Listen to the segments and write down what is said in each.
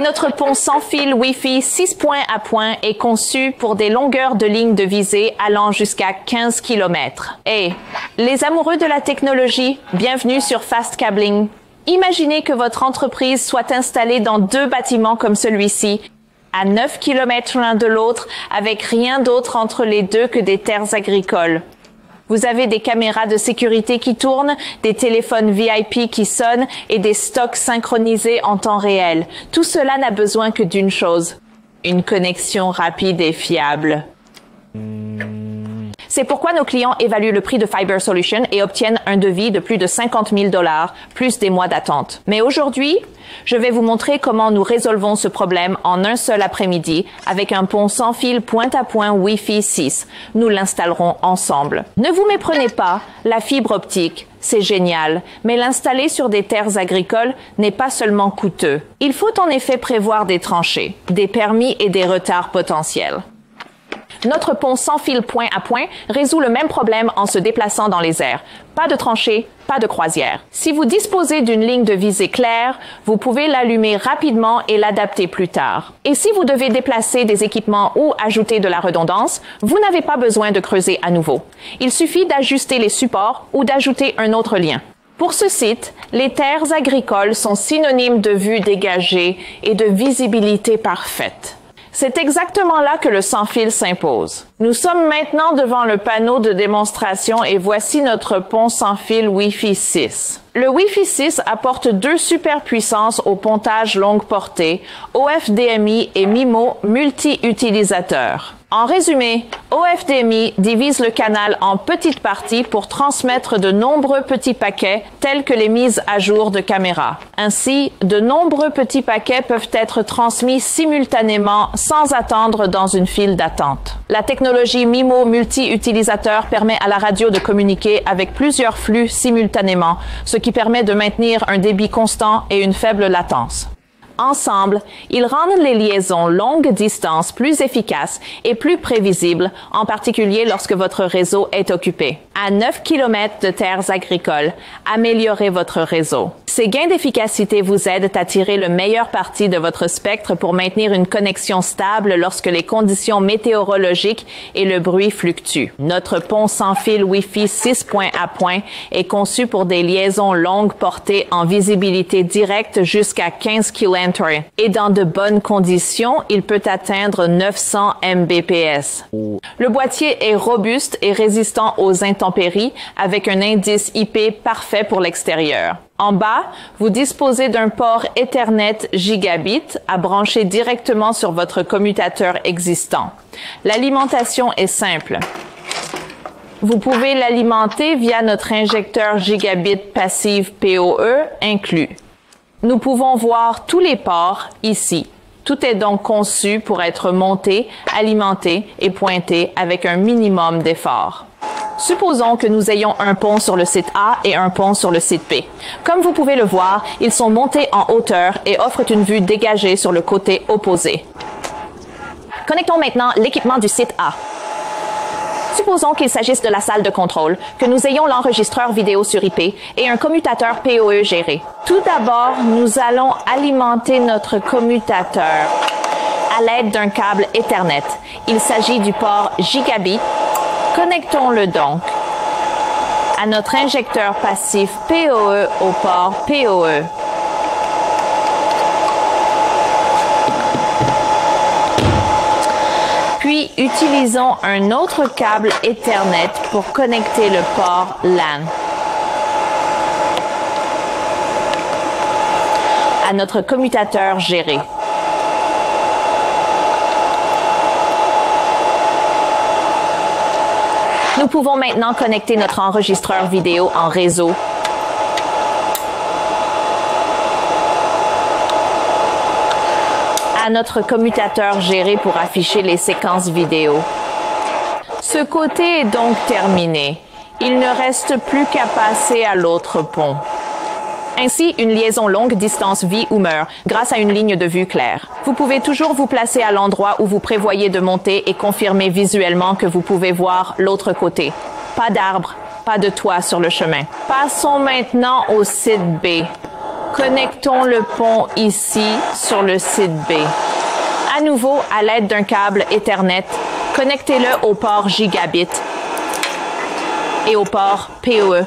Et notre pont sans fil Wi-Fi 6 points à point est conçu pour des longueurs de ligne de visée allant jusqu'à 15 km. Et les amoureux de la technologie, bienvenue sur Fast Cabling. Imaginez que votre entreprise soit installée dans 2 bâtiments comme celui-ci, à 9 km l'un de l'autre, avec rien d'autre entre les deux que des terres agricoles. Vous avez des caméras de sécurité qui tournent, des téléphones VIP qui sonnent et des stocks synchronisés en temps réel. Tout cela n'a besoin que d'une chose, une connexion rapide et fiable. C'est pourquoi nos clients évaluent le prix de Fiber Solution et obtiennent un devis de plus de 50 000 $, plus des mois d'attente. Mais aujourd'hui, je vais vous montrer comment nous résolvons ce problème en un seul après-midi avec un pont sans fil point-à-point Wi-Fi 6. Nous l'installerons ensemble. Ne vous méprenez pas, la fibre optique, c'est génial, mais l'installer sur des terres agricoles n'est pas seulement coûteux. Il faut en effet prévoir des tranchées, des permis et des retards potentiels. Notre pont sans fil point à point résout le même problème en se déplaçant dans les airs. Pas de tranchée, pas de croisière. Si vous disposez d'une ligne de visée claire, vous pouvez l'allumer rapidement et l'adapter plus tard. Et si vous devez déplacer des équipements ou ajouter de la redondance, vous n'avez pas besoin de creuser à nouveau. Il suffit d'ajuster les supports ou d'ajouter un autre lien. Pour ce site, les terres agricoles sont synonymes de vue dégagée et de visibilité parfaite. C'est exactement là que le sans-fil s'impose. Nous sommes maintenant devant le panneau de démonstration et voici notre pont sans fil Wi-Fi 6. Le Wi-Fi 6 apporte 2 superpuissances au pontage longue portée, OFDMI et MIMO multi-utilisateurs. En résumé, OFDMI divise le canal en petites parties pour transmettre de nombreux petits paquets tels que les mises à jour de caméras. Ainsi, de nombreux petits paquets peuvent être transmis simultanément sans attendre dans une file d'attente. La technologie MIMO multi-utilisateur permet à la radio de communiquer avec plusieurs flux simultanément, ce qui permet de maintenir un débit constant et une faible latence. Ensemble, ils rendent les liaisons longue distance plus efficaces et plus prévisibles, en particulier lorsque votre réseau est occupé. À 9 km de terres agricoles, améliorez votre réseau. Ces gains d'efficacité vous aident à tirer le meilleur parti de votre spectre pour maintenir une connexion stable lorsque les conditions météorologiques et le bruit fluctuent. Notre pont sans fil Wi-Fi 6 point à point est conçu pour des liaisons longue portée en visibilité directe jusqu'à 15 km. Et dans de bonnes conditions, il peut atteindre 900 Mbps. Le boîtier est robuste et résistant aux intempéries avec un indice IP parfait pour l'extérieur. En bas, vous disposez d'un port Ethernet gigabit à brancher directement sur votre commutateur existant. L'alimentation est simple. Vous pouvez l'alimenter via notre injecteur gigabit passive PoE inclus. Nous pouvons voir tous les ports ici. Tout est donc conçu pour être monté, alimenté et pointé avec un minimum d'effort. Supposons que nous ayons un pont sur le site A et un pont sur le site B. Comme vous pouvez le voir, ils sont montés en hauteur et offrent une vue dégagée sur le côté opposé. Connectons maintenant l'équipement du site A. Supposons qu'il s'agisse de la salle de contrôle, que nous ayons l'enregistreur vidéo sur IP et un commutateur PoE géré. Tout d'abord, nous allons alimenter notre commutateur à l'aide d'un câble Ethernet. Il s'agit du port gigabit. Connectons-le donc à notre injecteur passif PoE au port PoE. Puis, utilisons un autre câble Ethernet pour connecter le port LAN à notre commutateur géré. Nous pouvons maintenant connecter notre enregistreur vidéo en réseau à notre commutateur géré pour afficher les séquences vidéo. Ce côté est donc terminé. Il ne reste plus qu'à passer à l'autre pont. Ainsi, une liaison longue distance vit ou meurt grâce à une ligne de vue claire. Vous pouvez toujours vous placer à l'endroit où vous prévoyez de monter et confirmer visuellement que vous pouvez voir l'autre côté. Pas d'arbre, pas de toit sur le chemin. Passons maintenant au site B. Connectons le pont ici sur le site B. À nouveau, à l'aide d'un câble Ethernet, connectez-le au port Gigabit et au port PoE.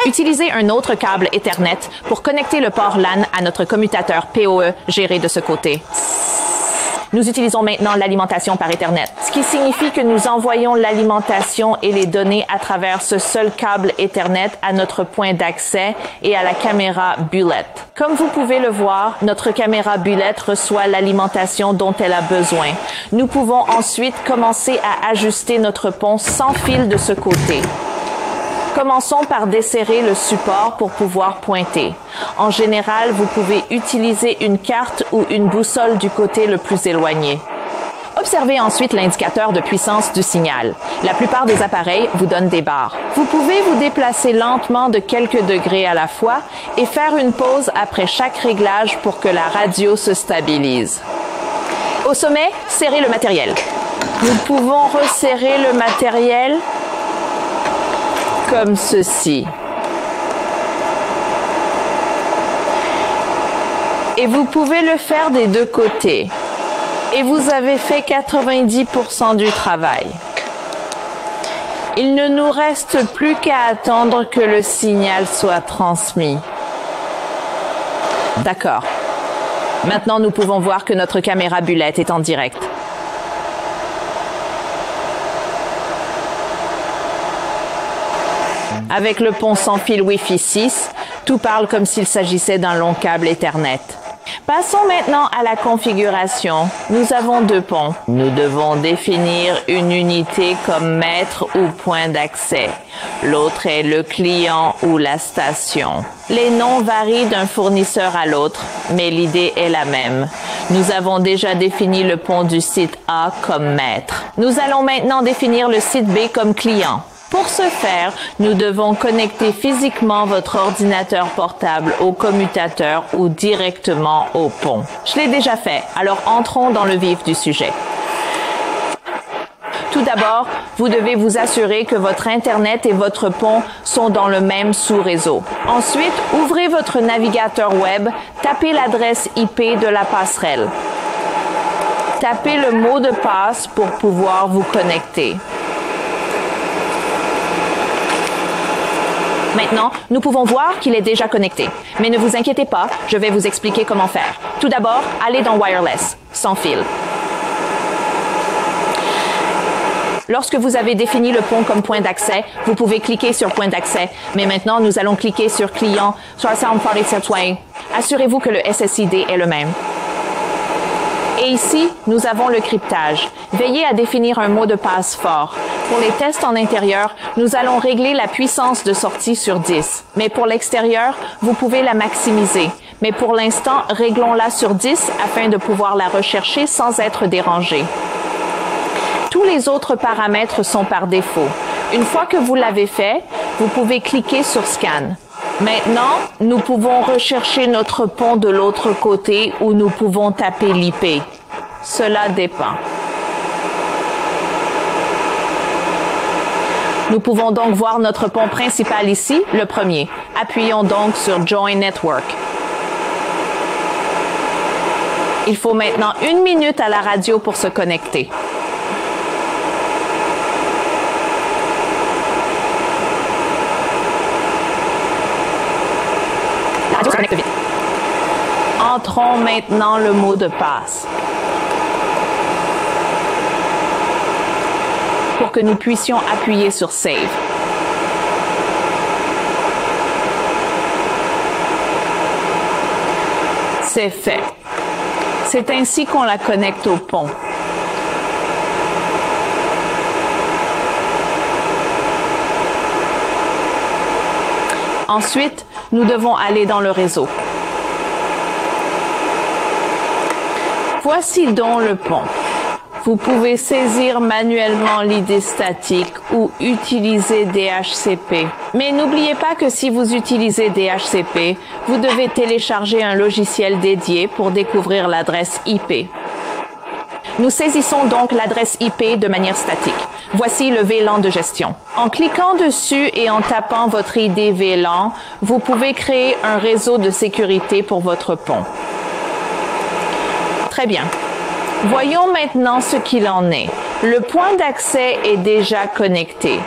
Utilisez un autre câble Ethernet pour connecter le port LAN à notre commutateur PoE géré de ce côté. Nous utilisons maintenant l'alimentation par Ethernet, ce qui signifie que nous envoyons l'alimentation et les données à travers ce seul câble Ethernet à notre point d'accès et à la caméra Bullet. Comme vous pouvez le voir, notre caméra Bullet reçoit l'alimentation dont elle a besoin. Nous pouvons ensuite commencer à ajuster notre pont sans fil de ce côté. Commençons par desserrer le support pour pouvoir pointer. En général, vous pouvez utiliser une carte ou une boussole du côté le plus éloigné. Observez ensuite l'indicateur de puissance du signal. La plupart des appareils vous donnent des barres. Vous pouvez vous déplacer lentement de quelques degrés à la fois et faire une pause après chaque réglage pour que la radio se stabilise. Au sommet, serrez le matériel. Nous pouvons resserrer le matériel comme ceci. Et vous pouvez le faire des deux côtés. Et vous avez fait 90% du travail. Il ne nous reste plus qu'à attendre que le signal soit transmis. D'accord. Maintenant, nous pouvons voir que notre caméra Bullet est en direct. Avec le pont sans fil Wi-Fi 6, tout parle comme s'il s'agissait d'un long câble Ethernet. Passons maintenant à la configuration. Nous avons deux ponts. Nous devons définir une unité comme maître ou point d'accès. L'autre est le client ou la station. Les noms varient d'un fournisseur à l'autre, mais l'idée est la même. Nous avons déjà défini le pont du site A comme maître. Nous allons maintenant définir le site B comme client. Pour ce faire, nous devons connecter physiquement votre ordinateur portable au commutateur ou directement au pont. Je l'ai déjà fait, alors entrons dans le vif du sujet. Tout d'abord, vous devez vous assurer que votre Internet et votre pont sont dans le même sous-réseau. Ensuite, ouvrez votre navigateur web, tapez l'adresse IP de la passerelle. Tapez le mot de passe pour pouvoir vous connecter. Maintenant, nous pouvons voir qu'il est déjà connecté. Mais ne vous inquiétez pas, je vais vous expliquer comment faire. Tout d'abord, allez dans Wireless, sans fil. Lorsque vous avez défini le pont comme point d'accès, vous pouvez cliquer sur point d'accès. Mais maintenant, nous allons cliquer sur client, sur Sound Product Setway. Assurez-vous que le SSID est le même. Et ici, nous avons le cryptage. Veillez à définir un mot de passe fort. Pour les tests en intérieur, nous allons régler la puissance de sortie sur 10. Mais pour l'extérieur, vous pouvez la maximiser. Mais pour l'instant, réglons-la sur 10 afin de pouvoir la rechercher sans être dérangé. Tous les autres paramètres sont par défaut. Une fois que vous l'avez fait, vous pouvez cliquer sur Scan. Maintenant, nous pouvons rechercher notre pont de l'autre côté ou nous pouvons taper l'IP. Cela dépend. Nous pouvons donc voir notre pont principal ici, le premier. Appuyons donc sur Join Network. Il faut maintenant 1 minute à la radio pour se connecter. La radio se connecte vite. Entrons maintenant le mot de passe. Pour que nous puissions appuyer sur Save. C'est fait. C'est ainsi qu'on la connecte au pont. Ensuite, nous devons aller dans le réseau. Voici donc le pont. Vous pouvez saisir manuellement l'ID statique ou utiliser DHCP. Mais n'oubliez pas que si vous utilisez DHCP, vous devez télécharger un logiciel dédié pour découvrir l'adresse IP. Nous saisissons donc l'adresse IP de manière statique. Voici le VLAN de gestion. En cliquant dessus et en tapant votre ID VLAN, vous pouvez créer un réseau de sécurité pour votre pont. Très bien. Voyons maintenant ce qu'il en est. Le point d'accès est déjà connecté.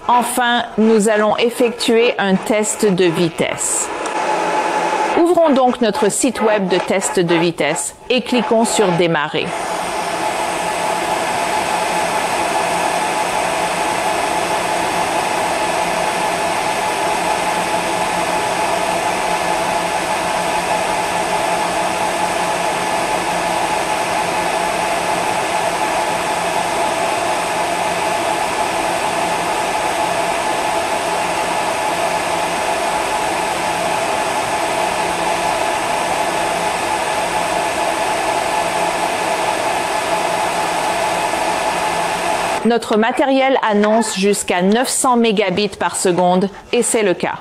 Enfin, nous allons effectuer un test de vitesse. Ouvrons donc notre site web de test de vitesse et cliquons sur Démarrer. Notre matériel annonce jusqu'à 900 mégabits par seconde et c'est le cas.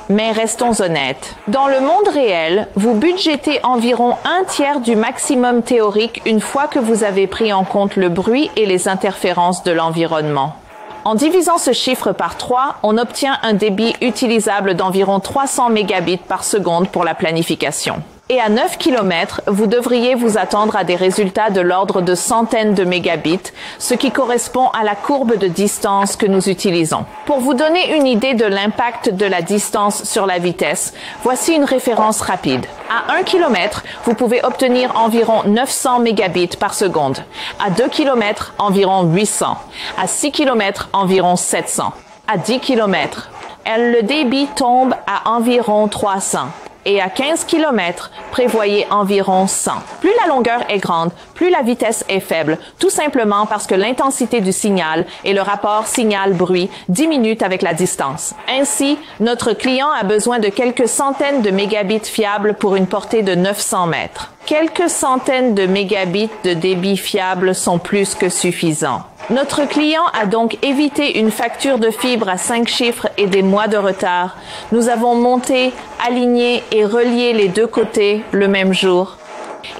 Mais restons honnêtes. Dans le monde réel, vous budgétez environ un tiers du maximum théorique une fois que vous avez pris en compte le bruit et les interférences de l'environnement. En divisant ce chiffre par 3, on obtient un débit utilisable d'environ 300 mégabits par seconde pour la planification. Et à 9 km, vous devriez vous attendre à des résultats de l'ordre de centaines de mégabits, ce qui correspond à la courbe de distance que nous utilisons. Pour vous donner une idée de l'impact de la distance sur la vitesse, voici une référence rapide. À 1 km, vous pouvez obtenir environ 900 mégabits par seconde. À 2 km, environ 800. À 6 km, environ 700. À 10 km, le débit tombe à environ 300. Et à 15 km, prévoyez environ 100. Plus la longueur est grande, plus la vitesse est faible, tout simplement parce que l'intensité du signal et le rapport signal-bruit diminuent avec la distance. Ainsi, notre client a besoin de quelques centaines de mégabits fiables pour une portée de 900 mètres. Quelques centaines de mégabits de débit fiable sont plus que suffisants. Notre client a donc évité une facture de fibre à 5 chiffres et des mois de retard. Nous avons monté, aligné et relié les deux côtés le même jour.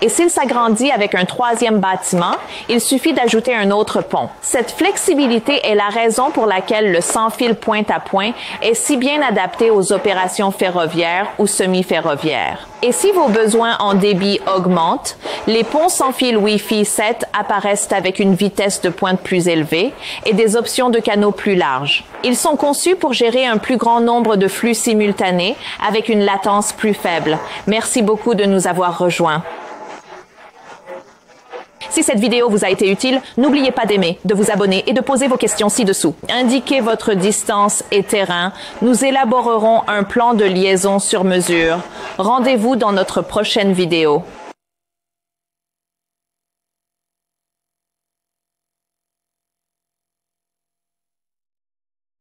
Et s'il s'agrandit avec un troisième bâtiment, il suffit d'ajouter un autre pont. Cette flexibilité est la raison pour laquelle le sans-fil point-à-point est si bien adapté aux opérations ferroviaires ou semi-ferroviaires. Et si vos besoins en débit augmentent, les ponts sans fil Wi-Fi 7 apparaissent avec une vitesse de pointe plus élevée et des options de canaux plus larges. Ils sont conçus pour gérer un plus grand nombre de flux simultanés avec une latence plus faible. Merci beaucoup de nous avoir rejoints. Si cette vidéo vous a été utile, n'oubliez pas d'aimer, de vous abonner et de poser vos questions ci-dessous. Indiquez votre distance et terrain. Nous élaborerons un plan de liaison sur mesure. Rendez-vous dans notre prochaine vidéo.